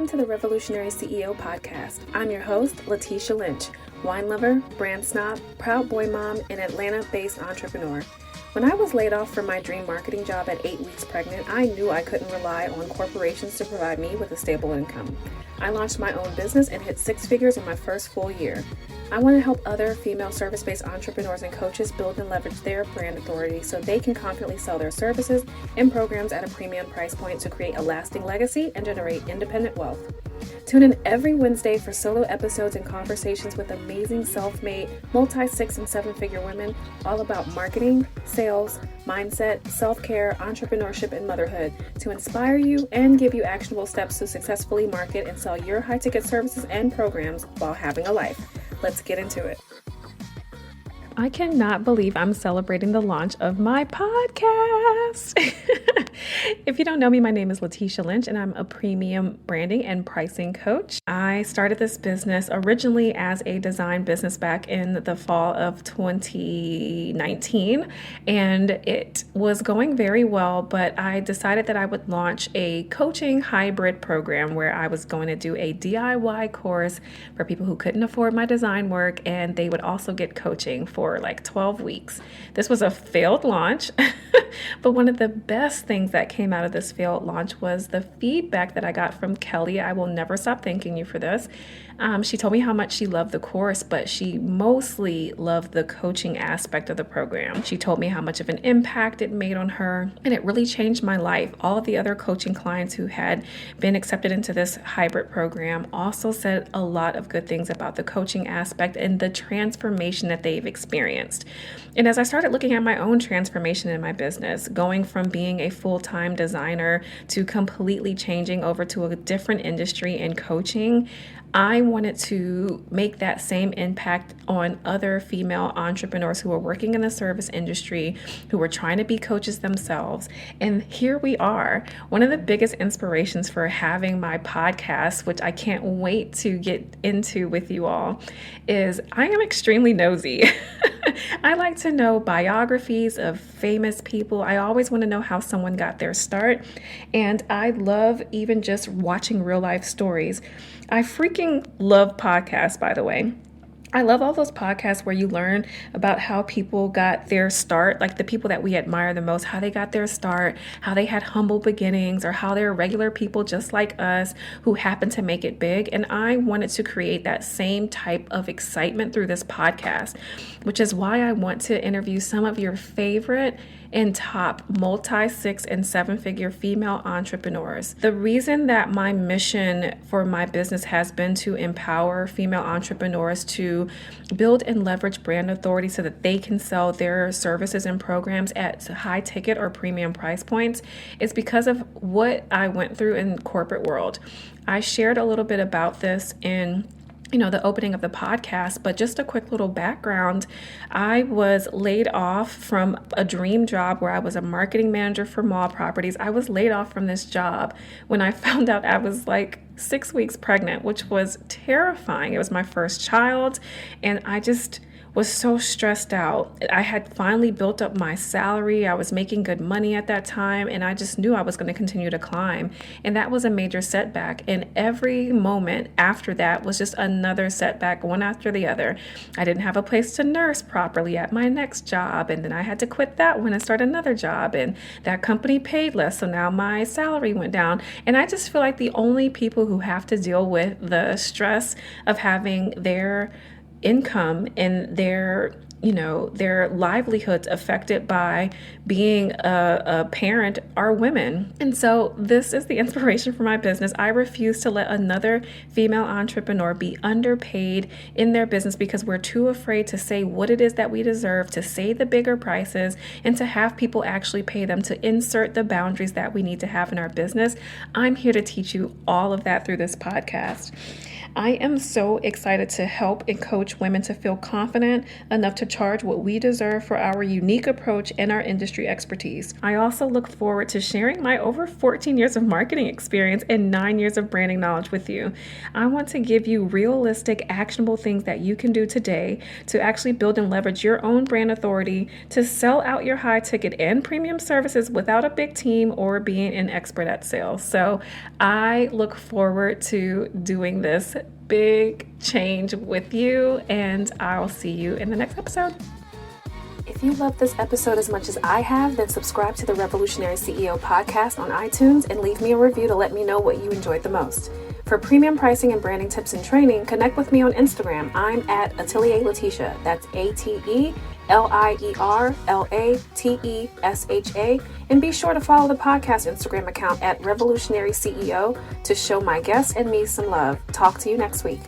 Welcome to the Revolutionary CEO Podcast. I'm your host, Latesha Lynch, wine lover, brand snob, proud boy mom, and Atlanta-based entrepreneur. When I was laid off from my dream marketing job at 8 weeks pregnant, I knew I couldn't rely on corporations to provide me with a stable income. I launched my own business and hit six figures in my first full year. I want to help other female service-based entrepreneurs and coaches build and leverage their brand authority so they can confidently sell their services and programs at a premium price point to create a lasting legacy and generate independent wealth. Tune in every Wednesday for solo episodes and conversations with amazing self-made, multi-six and seven-figure women all about marketing, sales, mindset, self-care, entrepreneurship, and motherhood to inspire you and give you actionable steps to successfully market and sell your high-ticket services and programs while having a life. Let's get into it. I cannot believe I'm celebrating the launch of my podcast. If you don't know me, my name is Latesha Lynch, and I'm a premium branding and pricing coach. I started this business originally as a design business back in the fall of 2019, and it was going very well, but I decided that I would launch a coaching hybrid program where I was going to do a DIY course for people who couldn't afford my design work, and they would also get coaching for like 12 weeks. This was a failed launch, but one of the best things that came out of this failed launch was the feedback that I got from Kelly. I will never stop thanking you for this. She told me how much she loved the course, but she mostly loved the coaching aspect of the program. She told me how much of an impact it made on her, and it really changed my life. All of the other coaching clients who had been accepted into this hybrid program also said a lot of good things about the coaching aspect and the transformation that they've experienced. And as I started looking at my own transformation in my business, going from being a full-time designer to completely changing over to a different industry in coaching, I wanted to make that same impact on other female entrepreneurs who are working in the service industry, who are trying to be coaches themselves. And here we are. One of the biggest inspirations for having my podcast, which I can't wait to get into with you all, is I am extremely nosy. I like to know biographies of famous people. I always want to know how someone got their start. And I love even just watching real life stories. I freaking love podcasts, by the way. I love all those podcasts where you learn about how people got their start, like the people that we admire the most, how they got their start, how they had humble beginnings, or how they're regular people just like us who happen to make it big. And I wanted to create that same type of excitement through this podcast, which is why I want to interview some of your favorite and top multi-six and seven-figure female entrepreneurs. The reason that my mission for my business has been to empower female entrepreneurs to build and leverage brand authority so that they can sell their services and programs at high ticket or premium price points is because of what I went through in the corporate world. I shared a little bit about this in the opening of the podcast, but just a quick little background. I was laid off from a dream job where I was a marketing manager for mall properties. I was laid off from this job when I found out I was like 6 weeks pregnant, which was terrifying. It was my first child, and I just was so stressed out. I had finally built up my salary. I was making good money at that time, and I just knew I was going to continue to climb. And that was a major setback. And every moment after that was just another setback, one after the other. I didn't have a place to nurse properly at my next job, and then I had to quit that one and start another job, and that company paid less, so now my salary went down. And I just feel like the only people who have to deal with the stress of having their income and their livelihoods affected by being a parent are women. And so this is the inspiration for my business. I refuse to let another female entrepreneur be underpaid in their business because we're too afraid to say what it is that we deserve, to say the bigger prices, and to have people actually pay them, to insert the boundaries that we need to have in our business. I'm here to teach you all of that through this podcast. I am so excited to help and coach women to feel confident enough to charge what we deserve for our unique approach and our industry expertise. I also look forward to sharing my over 14 years of marketing experience and 9 years of branding knowledge with you. I want to give you realistic, actionable things that you can do today to actually build and leverage your own brand authority to sell out your high ticket and premium services without a big team or being an expert at sales. So I look forward to doing this big change with you, and I'll see you in the next episode. If you love this episode as much as I have, then subscribe to the Revolutionary CEO podcast on iTunes and leave me a review to let me know what you enjoyed the most. For premium pricing and branding tips and training, connect with me on Instagram. I'm at Atelier Latesha. That's ATELIERLATESHA. And be sure to follow the podcast Instagram account at Revolutionary CEO to show my guests and me some love. Talk to you next week.